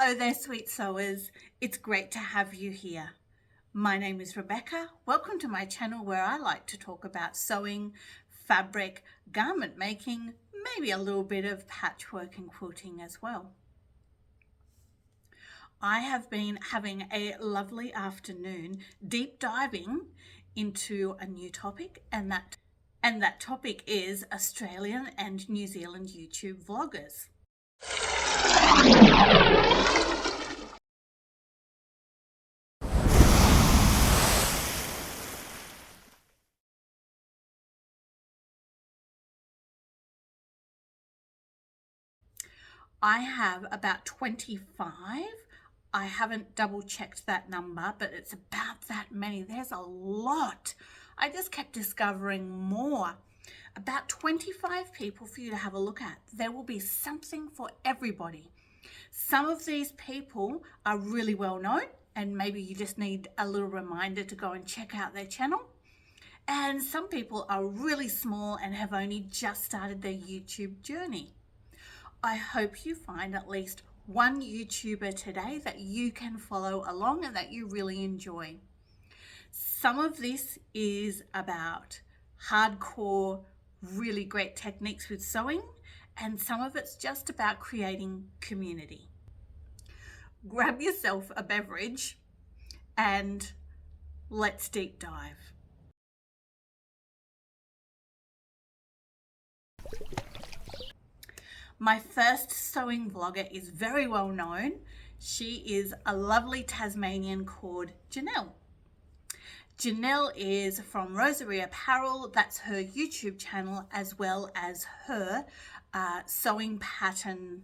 Hello there, sweet sewers. It's great to have you here. My name is Rebecca. Welcome to my channel where I like to talk about sewing, fabric, garment making, maybe a little bit of patchwork and quilting as well. I have been having a lovely afternoon deep diving into a new topic, and that topic is Australian and New Zealand YouTube vloggers. I have about 25. I haven't double checked that number, but it's about that many. There's a lot. I just kept discovering more. About 25 people for you to have a look at. There will be something for everybody. Some of these people are really well known, and maybe you just need a little reminder to go and check out their channel. And some people are really small and have only just started their YouTube journey. I hope you find at least one YouTuber today that you can follow along and that you really enjoy. Some of this is about hardcore, really great techniques with sewing, and some of it's just about creating community. Grab yourself a beverage and let's deep dive. My first sewing vlogger is very well known. She is a lovely Tasmanian called Janelle. Janelle is from Rosary Apparel. That's her YouTube channel, as well as her sewing pattern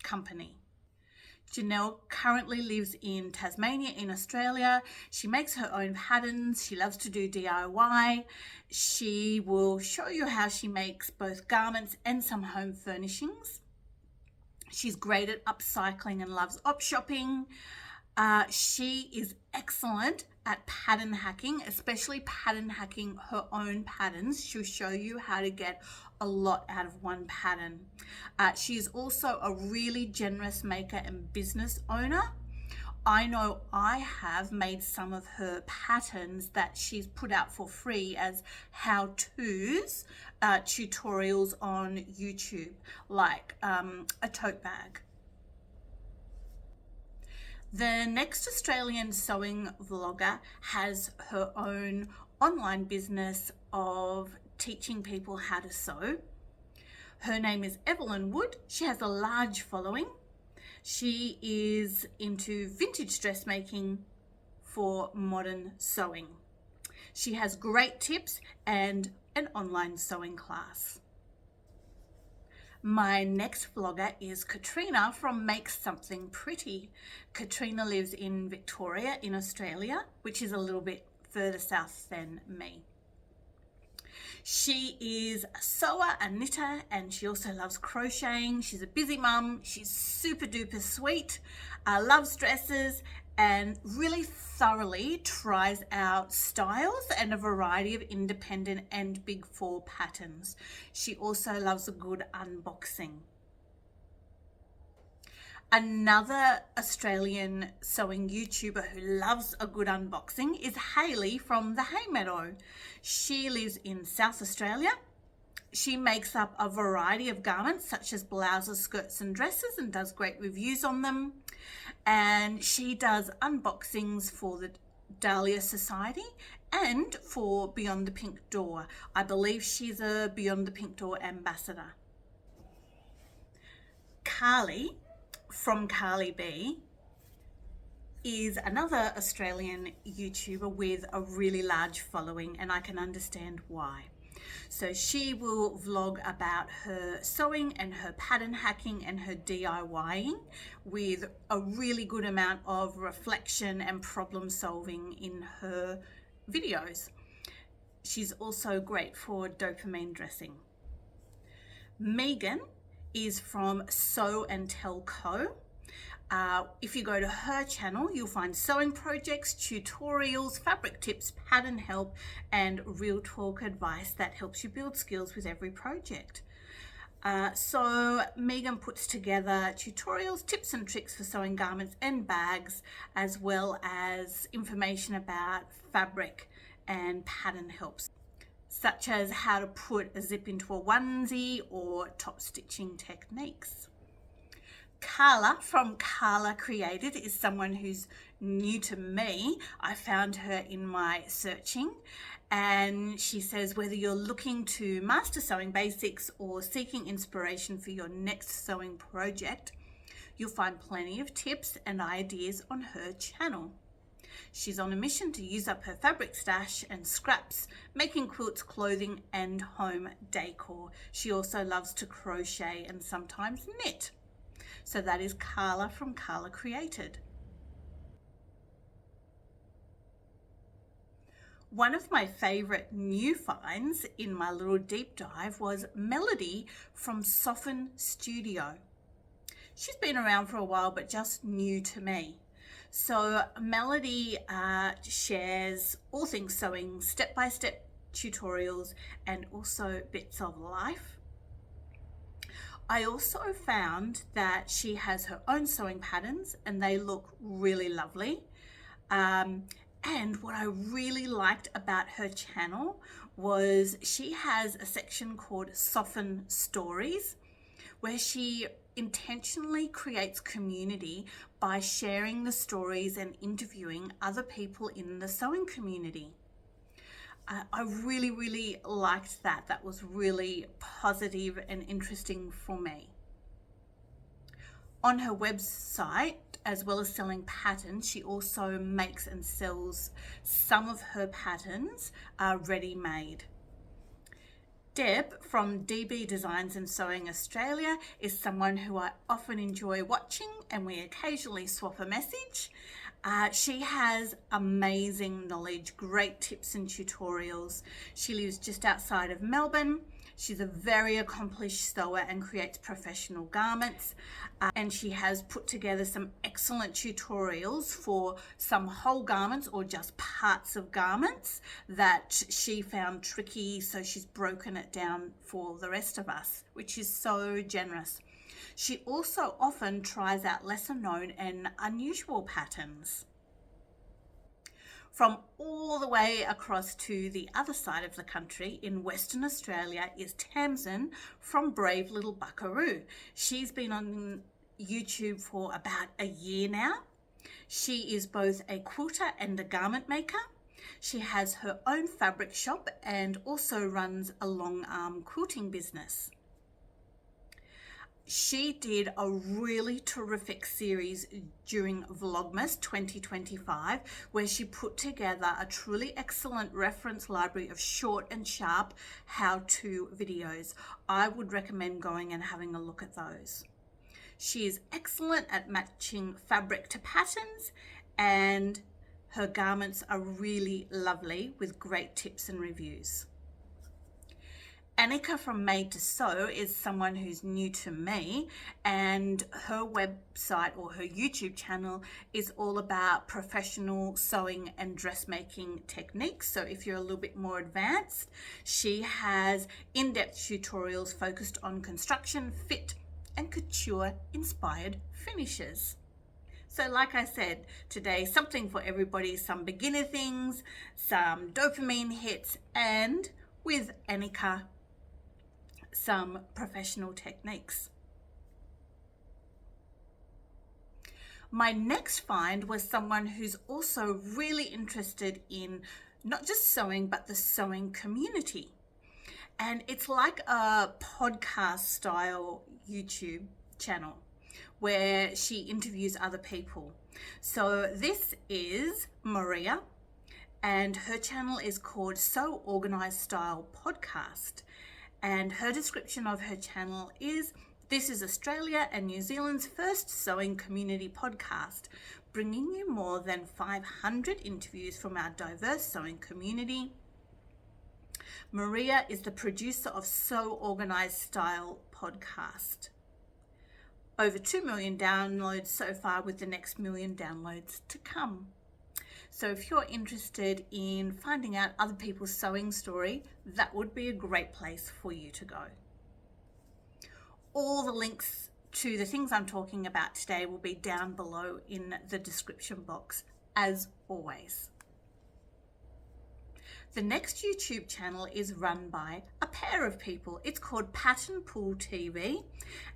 company. Janelle currently lives in Tasmania in Australia. She makes her own patterns. She loves to do DIY. She will show you how she makes both garments and some home furnishings. She's great at upcycling and loves op shopping. She is excellent at pattern hacking, especially pattern hacking her own patterns. She'll show you how to get a lot out of one pattern. She's also a really generous maker and business owner. I know I have made some of her patterns that she's put out for free as how-tos, tutorials on YouTube, like a tote bag. The next Australian sewing vlogger has her own online business of teaching people how to sew. Her name is Evelyn Wood. She has a large following. She is into vintage dressmaking for modern sewing. She has great tips and an online sewing class. My next vlogger is Katrina from Make Something Pretty. Katrina lives in Victoria in Australia, which is a little bit further south than me. She is a sewer, a knitter, and she also loves crocheting. She's a busy mum. She's super duper sweet, loves dresses, and really thoroughly tries out styles and a variety of independent and big four patterns. She also loves a good unboxing. Another Australian sewing YouTuber who loves a good unboxing is Hayley from the Hay Meadow. She lives in South Australia. She makes up a variety of garments such as blouses, skirts and dresses and does great reviews on them. And she does unboxings for the Dahlia Society and for Beyond the Pink Door. I believe she's a Beyond the Pink Door ambassador. Carly from Carly B is another Australian YouTuber with a really large following, and I can understand why. So she will vlog about her sewing and her pattern hacking and her DIYing with a really good amount of reflection and problem solving in her videos. She's also great for dopamine dressing. Megan is from Sew and Tell Co. If you go to her channel, you'll find sewing projects, tutorials, fabric tips, pattern help, and real talk advice that helps you build skills with every project. So Megan puts together tutorials, tips and tricks for sewing garments and bags, as well as information about fabric and pattern helps, such as how to put a zip into a onesie or top stitching techniques. Carla from Carla Created is someone who's new to me. I found her in my searching, and she says whether you're looking to master sewing basics or seeking inspiration for your next sewing project, you'll find plenty of tips and ideas on her channel. She's on a mission to use up her fabric stash and scraps, making quilts, clothing and home decor. She also loves to crochet and sometimes knit. So that is Carla from Carla Created. One of my favorite new finds in my little deep dive was Melody from Soften Studio. She's been around for a while, but just new to me. So Melody shares all things sewing, step-by-step tutorials, and also bits of life. I also found that she has her own sewing patterns and they look really lovely. And what I really liked about her channel was she has a section called Soften Stories, where she intentionally creates community by sharing the stories and interviewing other people in the sewing community. I really liked that. That was really positive and interesting for me. On her website, as well as selling patterns, she also makes and sells some of her patterns ready-made. Deb from DB Designs and Sewing Australia is someone who I often enjoy watching, and we occasionally swap a message. She has amazing knowledge, great tips and tutorials. She lives just outside of Melbourne. She's a very accomplished sewer and creates professional garments. And she has put together some excellent tutorials for some whole garments or just parts of garments that she found tricky. So she's broken it down for the rest of us, which is so generous. She also often tries out lesser known and unusual patterns. From all the way across to the other side of the country in Western Australia is Tamsin from Brave Little Buckaroo. She's been on YouTube for about a year now. She is both a quilter and a garment maker. She has her own fabric shop and also runs a long arm quilting business. She did a really terrific series during Vlogmas 2025 where she put together a truly excellent reference library of short and sharp how-to videos. I would recommend going and having a look at those. She is excellent at matching fabric to patterns, and her garments are really lovely with great tips and reviews. Annika from Made to Sew is someone who's new to me, and her website or her YouTube channel is all about professional sewing and dressmaking techniques. So if you're a little bit more advanced, she has in-depth tutorials focused on construction, fit, and couture inspired finishes. So like I said, today something for everybody, some beginner things, some dopamine hits, and with Annika, some professional techniques. My next find was someone who's also really interested in not just sewing, but the sewing community. And it's like a podcast style YouTube channel where she interviews other people. So this is Maria, and her channel is called Sew Organized Style Podcast. And her description of her channel is, "This is Australia and New Zealand's first sewing community podcast, bringing you more than 500 interviews from our diverse sewing community." Maria is the producer of Sew Organized Style Podcast. Over 2 million downloads so far, with the next million downloads to come. So if you're interested in finding out other people's sewing story, that would be a great place for you to go. All the links to the things I'm talking about today will be down below in the description box, as always. The next YouTube channel is run by a pair of people. It's called Pattern Pool TV,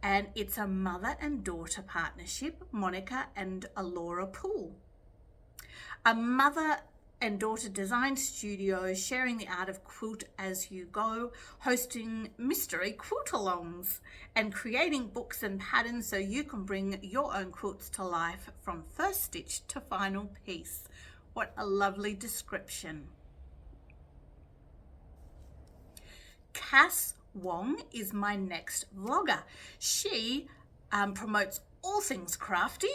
and it's a mother and daughter partnership, Monica and Alora Pool. A mother and daughter design studio sharing the art of quilt as you go, hosting mystery quilt-alongs and creating books and patterns so you can bring your own quilts to life from first stitch to final piece. What a lovely description. Cass Wong is my next vlogger. She promotes all things crafty.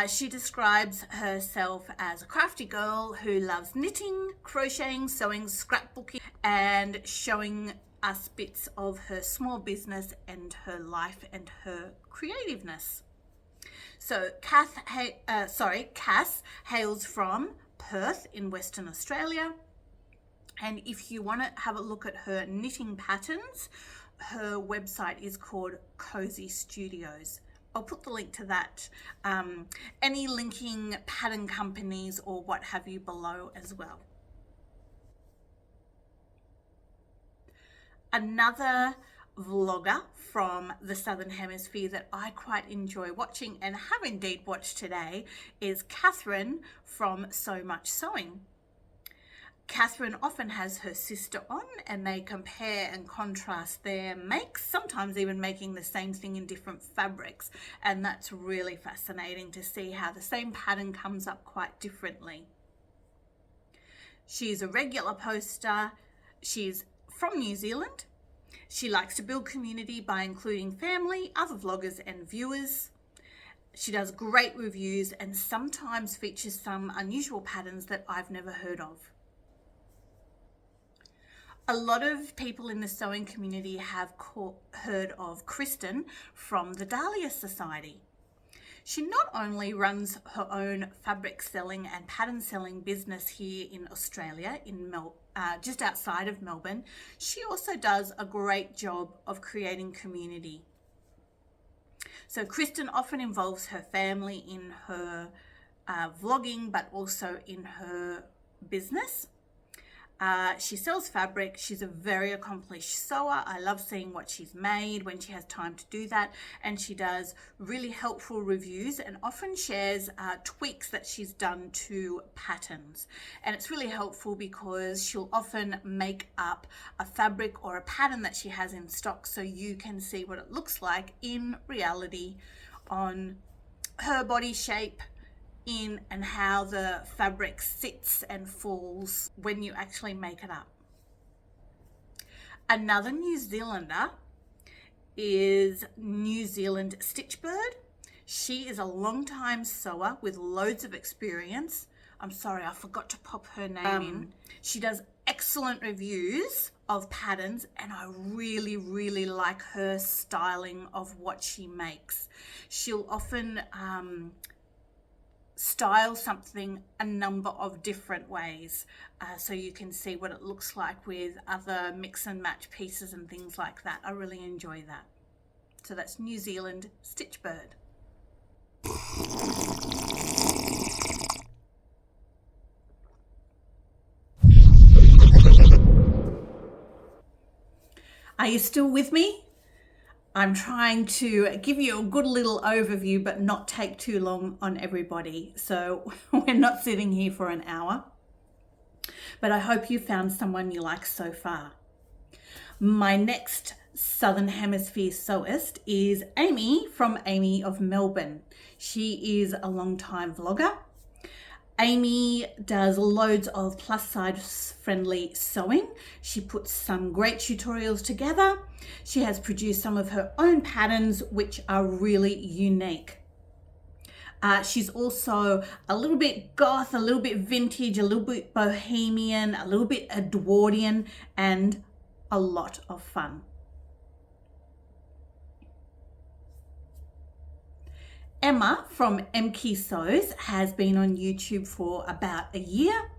She describes herself as a crafty girl who loves knitting, crocheting, sewing, scrapbooking, and showing us bits of her small business and her life and her creativeness. So Cass hails from Perth in Western Australia. And if you want to have a look at her knitting patterns, her website is called Cozy Studios. I'll put the link to that, any linking pattern companies or what have you below as well. Another vlogger from the Southern Hemisphere that I quite enjoy watching and have indeed watched today is Catherine from So Much Sewing. Catherine often has her sister on and they compare and contrast their makes, sometimes even making the same thing in different fabrics. And that's really fascinating to see how the same pattern comes up quite differently. She's a regular poster. She's from New Zealand. She likes to build community by including family, other vloggers and viewers. She does great reviews and sometimes features some unusual patterns that I've never heard of. A lot of people in the sewing community have heard of Kristen from the Dahlia Society. She not only runs her own fabric selling and pattern selling business here in Australia, in just outside of Melbourne, she also does a great job of creating community. So Kristen often involves her family in her vlogging, but also in her business. She sells fabric. She's a very accomplished sewer. I love seeing what she's made when she has time to do that. And she does really helpful reviews and often shares tweaks that she's done to patterns. And it's really helpful because she'll often make up a fabric or a pattern that she has in stock so you can see what it looks like in reality on her body shape, in and how the fabric sits and falls when you actually make it up. Another New Zealander is New Zealand Stitchbird. She is a long-time sewer with loads of experience. I'm sorry, I forgot to pop her name in. She does excellent reviews of patterns and I really, really like her styling of what she makes. She'll often style something a number of different ways so you can see what it looks like with other mix and match pieces and things like that. I really enjoy that. So that's New Zealand Stitchbird. Are you still with me? I'm trying to give you a good little overview, but not take too long on everybody. So we're not sitting here for an hour, but I hope you found someone you like so far. My next Southern Hemisphere sewist is Amy from Amy of Melbourne. She is a long-time vlogger. Amy does loads of plus size friendly sewing. She puts some great tutorials together. She has produced some of her own patterns which are really unique. She's also a little bit goth, a little bit vintage, a little bit bohemian, a little bit Edwardian, and a lot of fun. Emma from MK Sews has been on YouTube for about a year.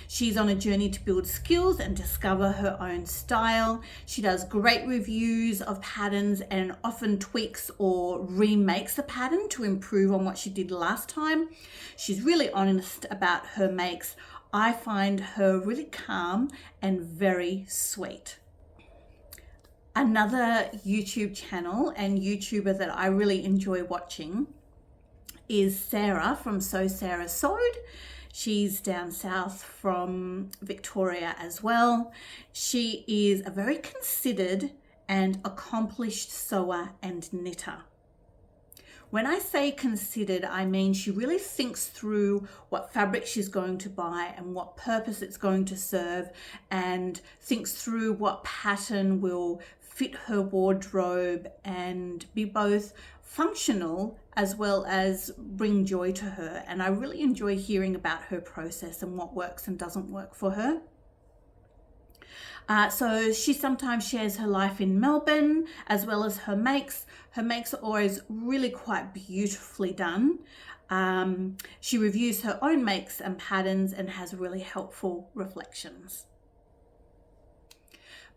She's on a journey to build skills and discover her own style. She does great reviews of patterns and often tweaks or remakes a pattern to improve on what she did last time. She's really honest about her makes. I find her really calm and very sweet. Another YouTube channel and YouTuber that I really enjoy watching is Sarah from So Sarah Sewed. She's down south from Victoria as well. She is a very considered and accomplished sewer and knitter. When I say considered, I mean she really thinks through what fabric she's going to buy and what purpose it's going to serve, and thinks through what pattern will fit her wardrobe and be both functional as well as bring joy to her. And I really enjoy hearing about her process and what works and doesn't work for her. So she sometimes shares her life in Melbourne as well as her makes. Her makes are always really quite beautifully done. She reviews her own makes and patterns and has really helpful reflections.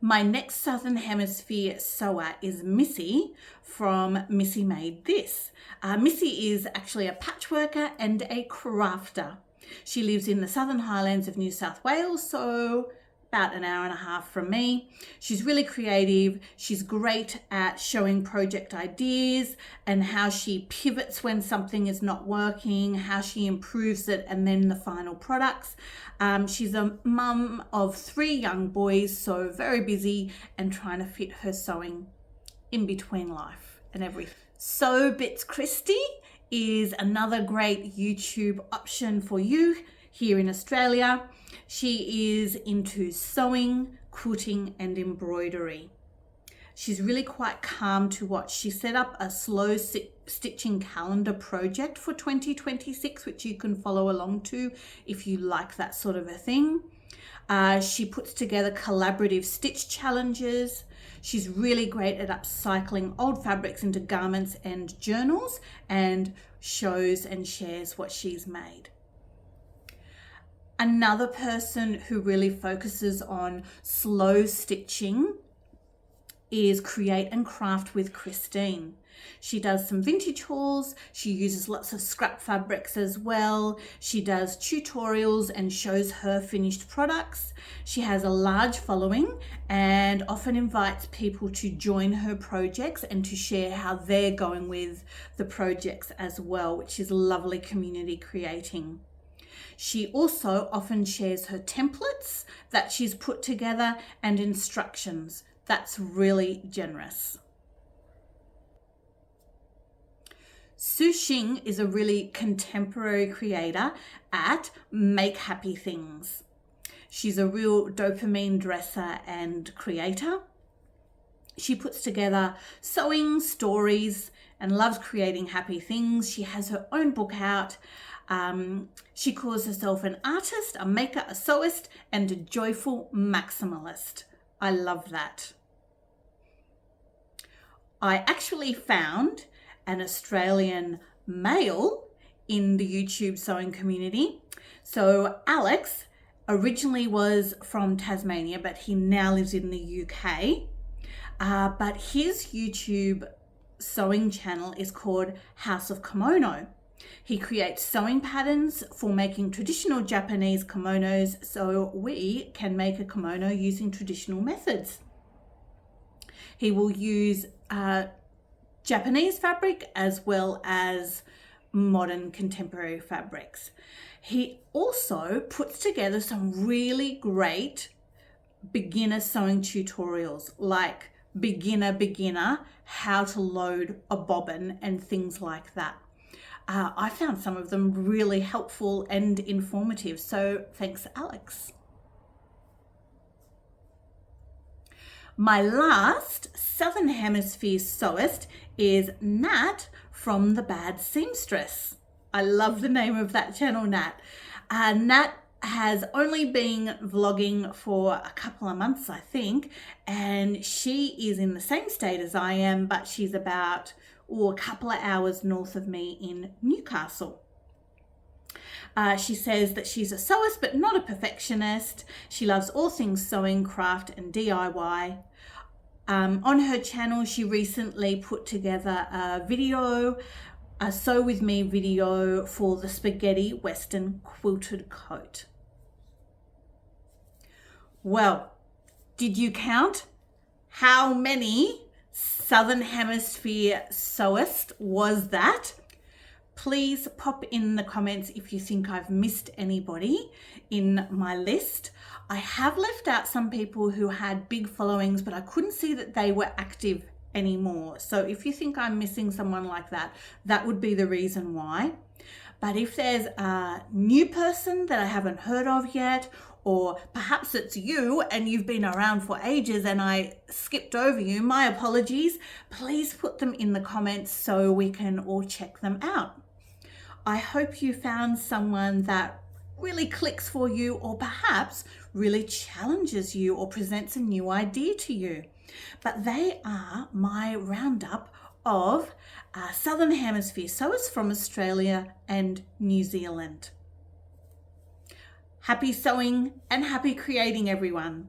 My next Southern Hemisphere sewer is Missy from Missy Made This. Missy is actually a patchworker and a crafter. She lives in the Southern Highlands of New South Wales, so about an hour and a half from me. She's really creative. She's great at showing project ideas and how she pivots when something is not working, how she improves it, and then the final products. She's a mum of 3 young boys, so very busy and trying to fit her sewing in between life and everything. Sew Bits Christie is another great YouTube option for you here in Australia. She is into sewing, quilting and embroidery. She's really quite calm to watch. She set up a slow stitching calendar project for 2026, which you can follow along to if you like that sort of a thing. She puts together collaborative stitch challenges. She's really great at upcycling old fabrics into garments and journals, and shows and shares what she's made. Another person who really focuses on slow stitching is Create and Craft with Christine. She does some vintage hauls. She uses lots of scrap fabrics as well. She does tutorials and shows her finished products. She has a large following and often invites people to join her projects and to share how they're going with the projects as well, which is lovely community creating. She also often shares her templates that she's put together and instructions. That's really generous. Su Xing is a really contemporary creator at Make Happy Things. She's a real dopamine dresser and creator. She puts together sewing stories and loves creating happy things. She has her own book out. She calls herself an artist, a maker, a sewist, and a joyful maximalist. I love that. I actually found an Australian male in the YouTube sewing community. So Alex originally was from Tasmania, but he now lives in the UK. But his YouTube sewing channel is called House of Kimono. He creates sewing patterns for making traditional Japanese kimonos, so we can make a kimono using traditional methods. He will use Japanese fabric as well as modern contemporary fabrics. He also puts together some really great beginner sewing tutorials, like beginner, how to load a bobbin and things like that. I found some of them really helpful and informative, so thanks, Alex. My last Southern Hemisphere sewist is Nat from The Bad Seamstress. I love the name of that channel, Nat. Nat has only been vlogging for a couple of months, I think, and she is in the same state as I am, but she's about a couple of hours north of me in Newcastle. She says that she's a sewist but not a perfectionist. She loves all things sewing, craft and DIY. On her channel, she recently put together a video, a Sew With Me video for the Spaghetti Western quilted coat. Well, did you count how many Southern Hemisphere sewists was that? Please pop in the comments if you think I've missed anybody in my list. I have left out some people who had big followings, but I couldn't see that they were active anymore. So if you think I'm missing someone like that, that would be the reason why. But if there's a new person that I haven't heard of yet, or perhaps it's you and you've been around for ages and I skipped over you, my apologies. Please put them in the comments so we can all check them out. I hope you found someone that really clicks for you, or perhaps really challenges you or presents a new idea to you. But they are my roundup of Southern Hemisphere sewists from Australia and New Zealand. Happy sewing and happy creating, everyone.